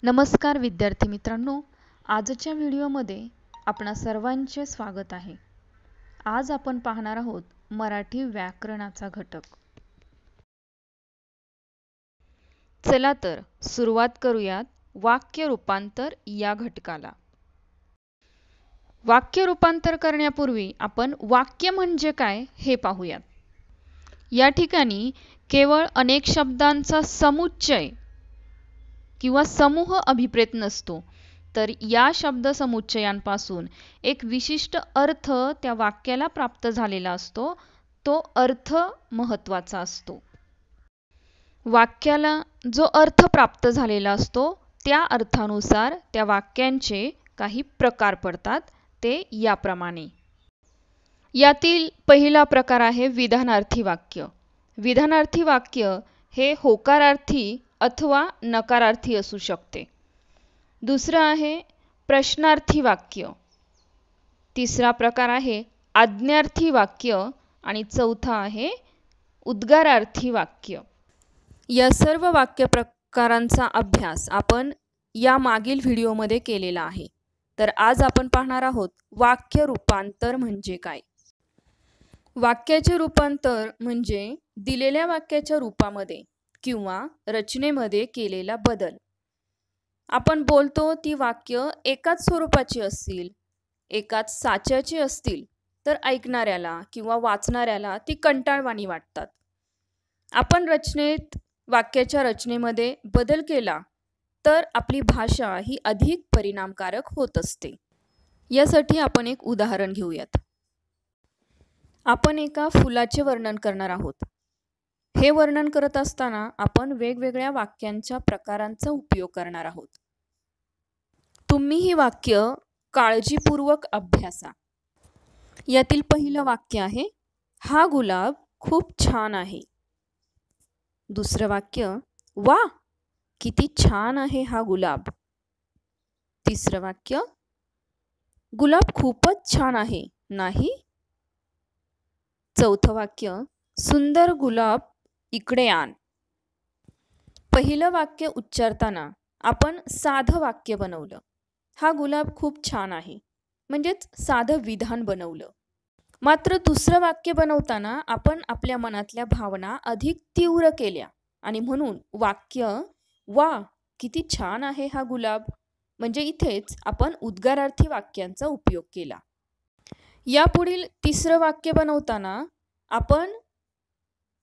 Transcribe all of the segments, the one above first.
नमस्कार विद्यार्थी मित्रांनो, आजच्या व्हिडिओमध्ये आपणा सर्वांचे स्वागत आहे. आज आपण पाहणार आहोत मराठी व्याकरणाचा घटक. चला तर सुरुवात करूयात वाक्य रूपांतर या घटकाला. वाक्य रूपांतर करण्यापूर्वी आपण वाक्य म्हणजे काय हे पाहूयात. या ठिकाणी केवळ अनेक शब्दांचा समुच्चय किंवा समूह अभिप्रेत नसतो, तर या शब्दसमुच्चयांपासून एक विशिष्ट अर्थ त्या वाक्याला प्राप्त झालेला असतो. तो अर्थ महत्त्वाचा असतो. वाक्याला जो अर्थ प्राप्त झालेला असतो त्या अर्थानुसार त्या वाक्यांचे काही प्रकार पडतात. ते याप्रमाणे. यातील पहिला प्रकार आहे विधानार्थी वाक्य. विधानार्थी वाक्य हे होकारार्थी अथवा नकारार्थी असू शकते. दुसरं आहे प्रश्नार्थी वाक्य. तिसरा प्रकार आहे आज्ञार्थी वाक्य आणि चौथा आहे उद्गारार्थी वाक्य. या सर्व वाक्य प्रकारांचा अभ्यास आपण या मागील व्हिडिओमध्ये केलेला आहे. तर आज आपण पाहणार आहोत वाक्य रूपांतर म्हणजे काय. वाक्याचे रूपांतर म्हणजे दिलेल्या वाक्याच्या रूपामध्ये किंवा रचनेमध्ये केलेला बदल. आपण बोलतो ती वाक्य एकाच स्वरूपाची असतील, एकाच साच्याची असतील तर ऐकणाऱ्याला किंवा वाचणाऱ्याला ती कंटाळवाणी वाटतात. आपण वाक्याच्या रचनेमध्ये बदल केला तर आपली भाषा ही अधिक परिणामकारक होत असते. यासाठी आपण एक उदाहरण घेऊयात. आपण एका फुलाचे वर्णन करणार आहोत. हे वर्णन करत असताना आपण वेगवेगळ्या वाक्यांच्या प्रकारांचा उपयोग करणार आहोत. तुम्ही ही वाक्य काळजीपूर्वक अभ्यासा. यातील पहिलं वाक्य आहे हा गुलाब खूप छान आहे. दुसरं वाक्य वा किती छान आहे हा गुलाब. तिसरं वाक्य गुलाब खूपच छान आहे नाही. चौथं वाक्य सुंदर गुलाब इकडे आण. पहिलं वाक्य उच्चारताना आपण साधं वाक्य बनवलं. हा गुलाब खूप छान आहे म्हणजेच साधं विधान बनवलं. मात्र दुसरं वाक्य बनवताना आपण आपल्या मनातल्या भावना अधिक तीव्र केल्या आणि म्हणून वाक्य वा किती छान आहे हा गुलाब म्हणजे इथेच आपण उद्गारार्थी वाक्यांचा उपयोग केला. यापुढील तिसरं वाक्य बनवताना आपण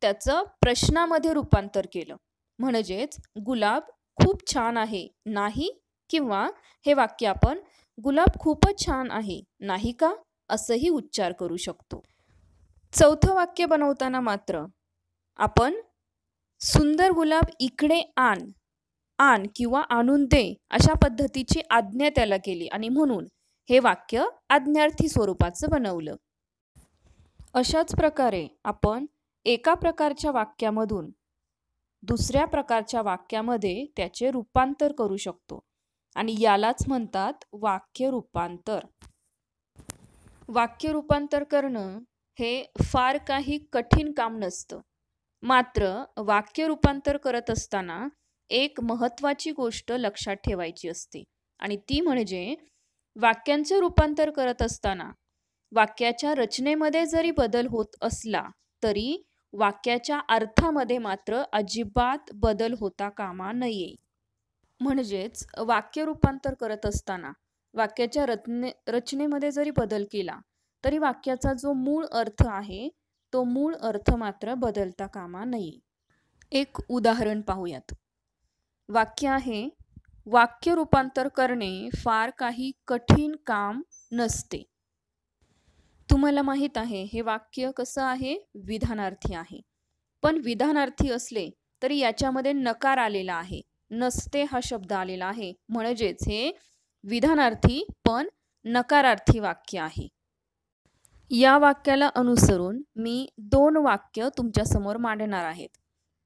त्याचं प्रश्नामध्ये रूपांतर केलं. म्हणजेच गुलाब खूप छान आहे नाही किंवा हे वाक्य आपण गुलाब खूपच छान आहे नाही का असंही उच्चार करू शकतो. चौथं वाक्य बनवताना मात्र आपण सुंदर गुलाब इकडे आण आण किंवा आणून दे अशा पद्धतीची आज्ञा त्याला केली आणि म्हणून हे वाक्य आज्ञार्थी स्वरूपाचं बनवलं. अशाच प्रकारे आपण एका प्रकारच्या वाक्यामधून दुसऱ्या प्रकारच्या वाक्यामध्ये त्याचे रूपांतर करू शकतो आणि यालाच म्हणतात वाक्य रूपांतर. वाक्य रूपांतर करणं हे फार काही कठीण काम नसतं. मात्र वाक्य रूपांतर करत असताना एक महत्त्वाची गोष्ट लक्षात ठेवायची असते आणि ती म्हणजे वाक्यांचे रूपांतर करत असताना वाक्याच्या रचनेमध्ये जरी बदल होत असला तरी वाक्याच्या अर्थामध्ये मात्र अजिबात बदल होता कामा नये. म्हणजेच वाक्य रूपांतर करत असताना वाक्याच्या रचनेमध्ये जरी बदल केला तरी वाक्याचा जो मूळ अर्थ आहे तो मूळ अर्थ मात्र बदलता कामा नये. एक उदाहरण पाहूयात. वाक्य आहे वाक्य रूपांतर करणे फार काही कठीण काम नसते. तुम्हाला माहित आहे हे वाक्य कसं आहे, विधानार्थी आहे. पण विधानार्थी असले तरी याच्यामध्ये नकार आलेला आहे, नसते हा शब्द आलेला आहे. म्हणजेच हे विधानार्थी पण नकारार्थी वाक्य आहे. या वाक्याला अनुसरून मी 2 वाक्य तुमच्या समोर मांडणार आहेत.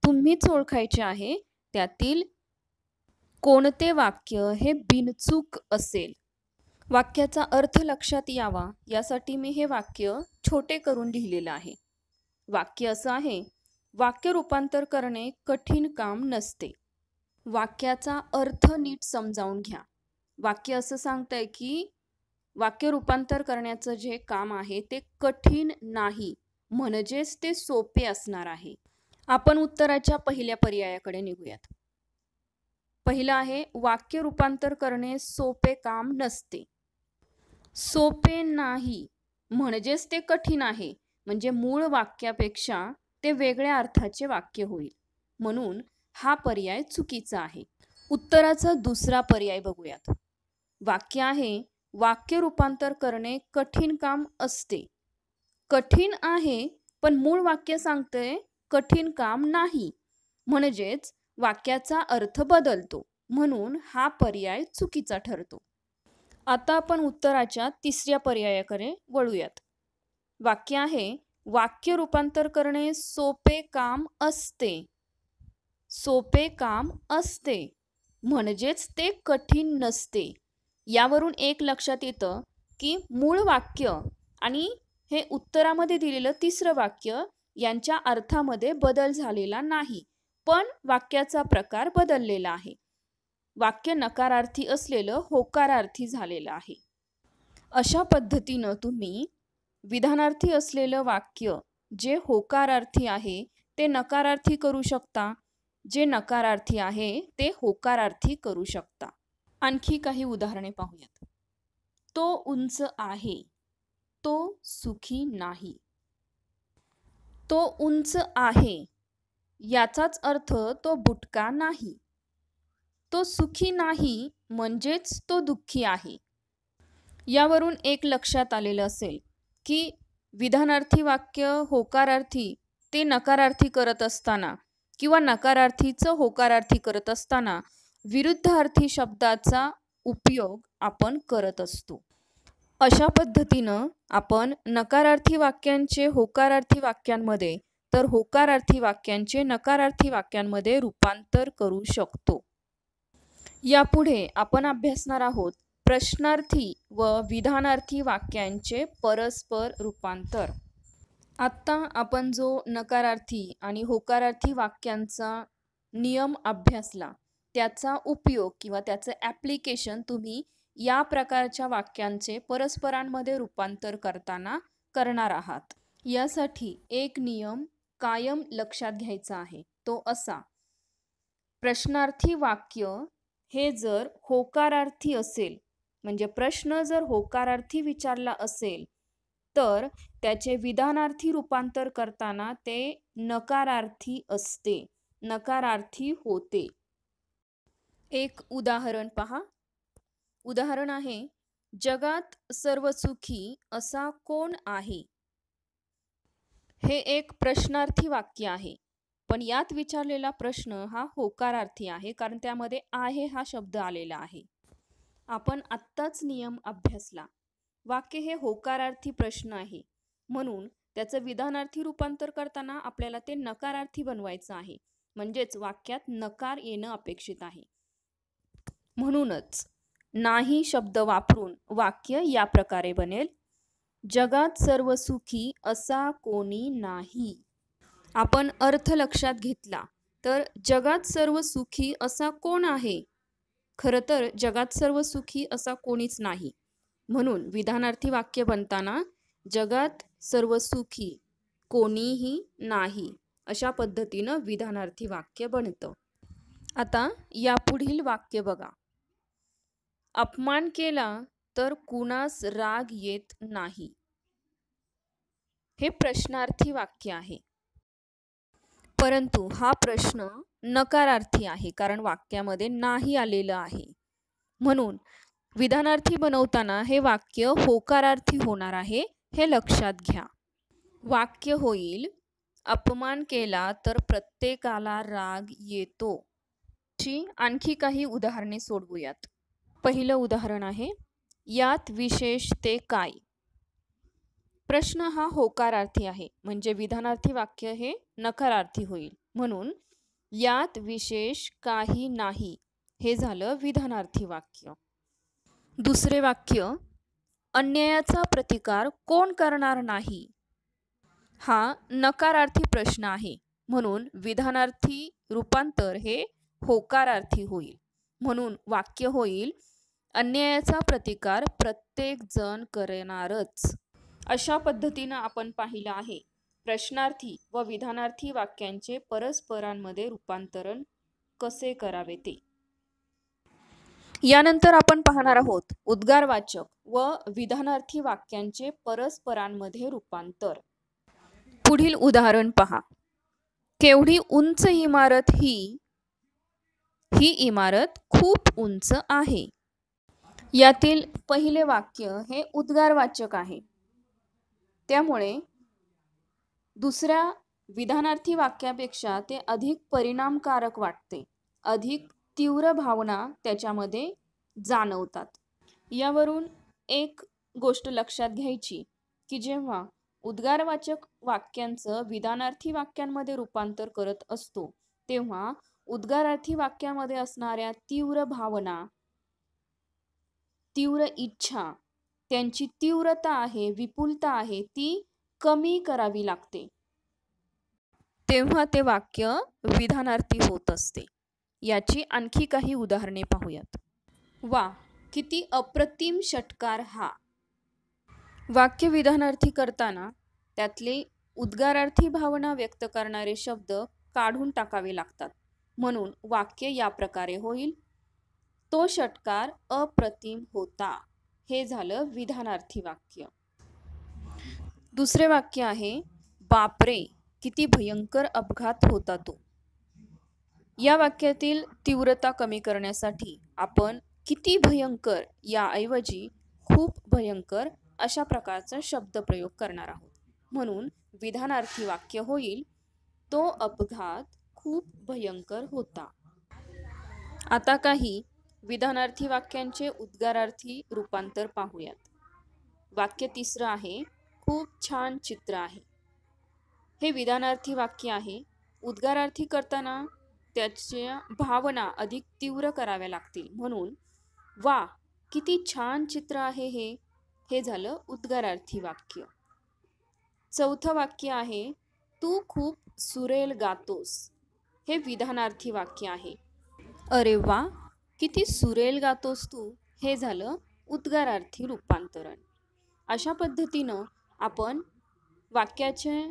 तुम्हीच ओळखायचे आहे त्यातील कोणते वाक्य हे बिनचूक असेल. वाक्याचा अर्थ लक्षात यावा यासाठी मी हे वाक्य छोटे करून लिहिलेलं आहे. वाक्य असं आहे वाक्य रूपांतर करणे कठीण काम नसते. वाक्याचा अर्थ नीट समजावून घ्या. वाक्य असं सांगतंय की वाक्य रूपांतर करण्याचं जे काम आहे ते कठीण नाही, म्हणजेच ते सोपे असणार आहे. आपण उत्तराच्या पहिल्या पर्यायाकडे निघूयात. पहिलं आहे, वाक्य रूपांतर करणे सोपे काम नसते. सोपे नाही म्हणजेच ते कठीण आहे, म्हणजे मूळ वाक्यापेक्षा ते वेगळ्या अर्थाचे वाक्य होईल, म्हणून हा पर्याय चुकीचा आहे. उत्तराचा दुसरा पर्याय बघूयात. वाक्य आहे, वाक्य रूपांतर करणे कठीण काम असते. कठीण आहे पण मूळ वाक्य सांगतंय कठीण काम नाही, म्हणजेच वाक्याचा अर्थ बदलतो, म्हणून हा पर्याय चुकीचा ठरतो. आता आपण उत्तराच्या तिसऱ्या पर्यायाकडे वळूयात. वाक्य आहे, वाक्य रूपांतर करणे सोपे काम असते. सोपे काम असते म्हणजेच ते कठीण नसते. यावरून एक लक्षात येतं की मूळ वाक्य आणि हे उत्तरामध्ये दिलेलं तिसरं वाक्य यांच्या अर्थामध्ये बदल झालेला नाही, पण वाक्याचा प्रकार बदललेला आहे. वाक्य नकारार्थी असलेलं होकारार्थी झालेलं आहे. अशा पद्धतीनं तुम्ही विधानार्थी असलेलं वाक्य जे होकारार्थी आहे ते नकारार्थी करू शकता, जे नकारार्थी आहे ते होकारार्थी करू शकता. आणखी काही उदाहरणे पाहूयात. तो उंच आहे, तो सुखी नाही. तो उंच आहे याचाच अर्थ तो बुटका नाही. तो सुखी नाही म्हणजेच तो दुःखी आहे. यावरून एक लक्षात आलेलं असेल की विधानार्थी वाक्य होकारार्थी ते नकारार्थी करत असताना किंवा नकारार्थीचं होकारार्थी करत असताना विरुद्धार्थी शब्दाचा उपयोग आपण करत असतो. अशा पद्धतीनं आपण नकारार्थी वाक्यांचे होकारार्थी वाक्यांमध्ये तर होकारार्थी वाक्यांचे नकारार्थी वाक्यांमध्ये रूपांतर करू शकतो. यापुढे आपण अभ्यासणार आहोत प्रश्नार्थी व विधानार्थी वाक्यांचे परस्पर रूपांतर. आत्ता आपण जो नकारार्थी आणि होकारार्थी वाक्यांचा नियम अभ्यासला त्याचा उपयोग किंवा त्याचं ॲप्लिकेशन तुम्ही या प्रकारच्या वाक्यांचे परस्परांमध्ये रूपांतर करताना करणार आहात. यासाठी एक नियम कायम लक्षात घ्यायचा आहे, तो असा: प्रश्नार्थी वाक्य हे जर होकारार्थी असेल, म्हणजे प्रश्न जर होकारार्थी विचारला असेल, तर त्याचे विधानार्थी रूपांतर करताना ते नकारार्थी असते, नकारार्थी होते. एक उदाहरण पहा. उदाहरण आहे, जगात सर्व सुखी असा कोण आहे? हे एक प्रश्नार्थी वाक्य आहे, पण यात विचारलेला प्रश्न हा होकारार्थी आहे, कारण त्यामध्ये आहे हा शब्द आलेला आहे. आपण आत्ताच नियम अभ्यासला. वाक्य हे होकारार्थी प्रश्न आहे, म्हणून त्याचं विधानार्थी रूपांतर करताना आपल्याला ते नकारार्थी बनवायचं आहे, म्हणजेच वाक्यात नकार येणं अपेक्षित आहे. म्हणूनच नाही शब्द वापरून वाक्य या प्रकारे बनेल: जगात सर्व सुखी असा कोणी नाही. आपण अर्थ लक्षात घेतला तर जगात सर्व सुखी असा कोण आहे? खरं तर जगात सर्व सुखी असा कोणीच नाही, म्हणून विधानार्थी वाक्य बनताना जगात सर्व सुखी कोणीही नाही अशा पद्धतीनं विधानार्थी वाक्य बनतं. आता यापुढील वाक्य बघा. अपमान केला तर कुणास राग येत नाही. हे प्रश्नार्थी वाक्य आहे, परंतु हा प्रश्न नकारार्थी आहे, कारण वाक्यामध्ये नाही आलेलं आहे. म्हणून विधानार्थी बनवताना हे वाक्य होकारार्थी होणार आहे, हे लक्षात घ्या. वाक्य होईल: अपमान केला तर प्रत्येकाला राग येतो. आणखी काही उदाहरणे सोडवूयात. पहिलं उदाहरण आहे, यात विशेष ते काय? प्रश्न हा होकारार्थी आहे, म्हणजे विधानार्थी वाक्य हे नकारार्थी होईल, म्हणून यात विशेष काही नाही हे झालं विधानार्थी वाक्य. दुसरे वाक्य, अन्यायाचा प्रतिकार कोण करणार नाही? हा नकारार्थी प्रश्न आहे, म्हणून विधानार्थी रूपांतर हे होकारार्थी होईल. म्हणून वाक्य होईल, अन्यायाचा प्रतिकार प्रत्येक जण करणारच. अशा पद्धतीनं आपण पाहिलं आहे प्रश्नार्थी व विधानार्थी वाक्यांचे परस्परांमध्ये रूपांतरण कसे करावे ते. यानंतर आपण पाहणार आहोत उद्गारवाचक व विधानार्थी वाक्यांचे परस्परांमध्ये रूपांतर. पुढील उदाहरण पहा. केवढी उंच इमारत ही इमारत खूप उंच आहे. यातील पहिले वाक्य हे उद्गारवाचक आहे, त्यामुळे दुसऱ्या विधानार्थी वाक्यापेक्षा ते अधिक परिणामकारक वाटते. अधिक तीव्र भावना त्याच्यामध्ये जाणवतात. यावरून एक गोष्ट लक्षात घ्यायची की जेव्हा उद्गारवाचक वाक्यांचं विधानार्थी वाक्यांमध्ये रूपांतर करत असतो तेव्हा उद्गारार्थी वाक्यामध्ये असणाऱ्या तीव्र भावना, तीव्र इच्छा, त्यांची तीव्रता आहे, विपुलता आहे, ती कमी करावी लागते. तेव्हा ते वाक्य विधानार्थी होत असते. याची आणखी काही उदाहरणे पाहूयात. वा किती अप्रतिम षटकार हा. वाक्य विधानार्थी करताना त्यातले उद्गारार्थी भावना व्यक्त करणारे शब्द काढून टाकावे लागतात. म्हणून वाक्य या प्रकारे होईल, तो षटकार अप्रतिम होता. हे झालं विधानार्थी वाक्य. दुसरे वाक्य आहे बापरे किती भयंकर अपघात होता तो. या वाक्यातील तीव्रता कमी करण्यासाठी आपण किती भयंकर याऐवजी खूप भयंकर अशा प्रकारचा शब्दप्रयोग करणार आहोत. म्हणून विधानार्थी वाक्य होईल, तो अपघात खूप भयंकर होता. आता काही विधानार्थी वाक्यांचे उद्गारार्थी रूपांतर पाहूयात. वाक्य तिसरं आहे खूप छान चित्र आहे. हे विधानार्थी वाक्य आहे. उद्गारार्थी करताना त्याच्या भावना अधिक तीव्र कराव्या लागतील. म्हणून वा किती छान चित्र आहे हे झालं उद्गारार्थी वाक्य. चौथं वाक्य आहे तू खूप सुरेल गातोस. हे विधानार्थी वाक्य आहे. अरे वा किती सुरेल गातोस तू, हे झालं उद्गारार्थी रूपांतरण. अशा पद्धतीनं आपण वाक्याचे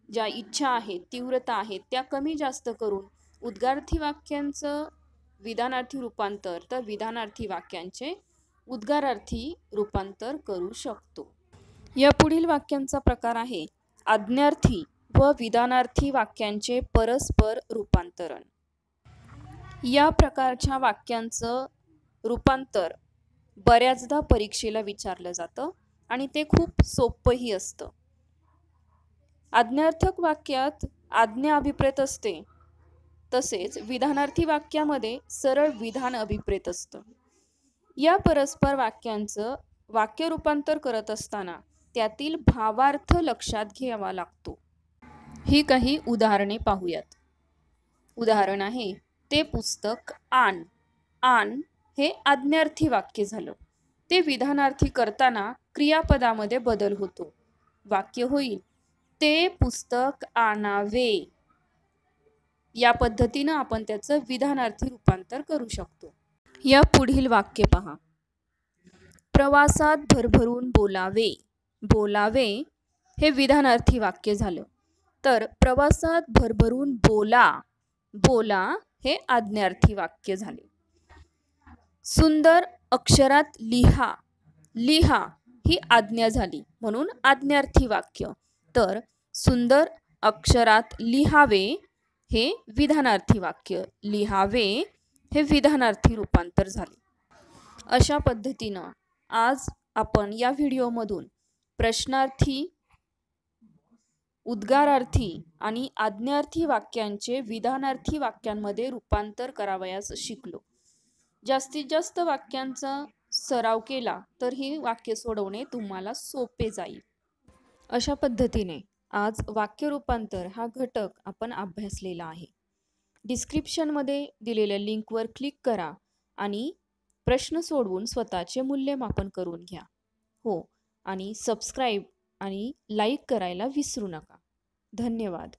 ज्या इच्छा आहेत, तीव्रता आहेत, त्या कमी जास्त करून उद्गारार्थी वाक्यांचं विधानार्थी रूपांतर तर विधानार्थी वाक्यांचे उद्गारार्थी रूपांतर करू शकतो. या पुढील वाक्यांचा प्रकार आहे आज्ञार्थी व विधानार्थी वाक्यांचे परस्पर रूपांतरण. या प्रकारच्या वाक्यांचं रूपांतर बऱ्याचदा परीक्षेला विचारलं जातं आणि ते खूप सोपंही असतं. आज्ञार्थक वाक्यात आज्ञा अभिप्रेत असते, तसेच विधानार्थी वाक्यामध्ये सरळ विधान अभिप्रेत असतं. या परस्पर वाक्यांचं वाक्य रूपांतर करत असताना त्यातील भावार्थ लक्षात घ्यावा लागतो. ही काही उदाहरणे पाहूयात. उदाहरण आहे ते पुस्तक आण. आण हे आज्ञार्थी वाक्य झालं. ते विधानार्थी करताना क्रियापदामध्ये बदल होतो. वाक्य होईल ते पुस्तक आणावे. या पद्धतीनं आपण त्याचं विधानार्थी रूपांतर करू शकतो. या पुढील वाक्य पहा. प्रवासात भरभरून बोलावे. बोलावे हे विधानार्थी वाक्य झालं. तर प्रवासात भरभरून बोला. बोला हे आज्ञार्थी वाक्य झाले. सुंदर अक्षरात लिहा. लिहा ही आज्ञा झाली, म्हणून आज्ञार्थी वाक्य. तर सुंदर अक्षरात लिहावे हे विधानार्थी वाक्य. लिहावे हे विधानार्थी रूपांतर झाले. अशा पद्धतीनं आज आपण या व्हिडिओमधून प्रश्नार्थी, उद्गारार्थी आणि आज्ञार्थी वाक्यांचे विधानार्थी वाक्यांमध्ये रूपांतर करावयास शिकलो. जास्तीत जास्त वाक्यांचा सराव केला तर ही वाक्य सोडवणे तुम्हाला सोपे जाईल. अशा पद्धतीने आज वाक्य रूपांतर हा घटक आपण अभ्यासलेला आहे. डिस्क्रिप्शनमध्ये दिलेल्या लिंकवर क्लिक करा आणि प्रश्न सोडवून स्वतःचे मूल्यमापन करून घ्या. हो, आणि सबस्क्राईब आणि लाईक करायला विसरू नका. धन्यवाद.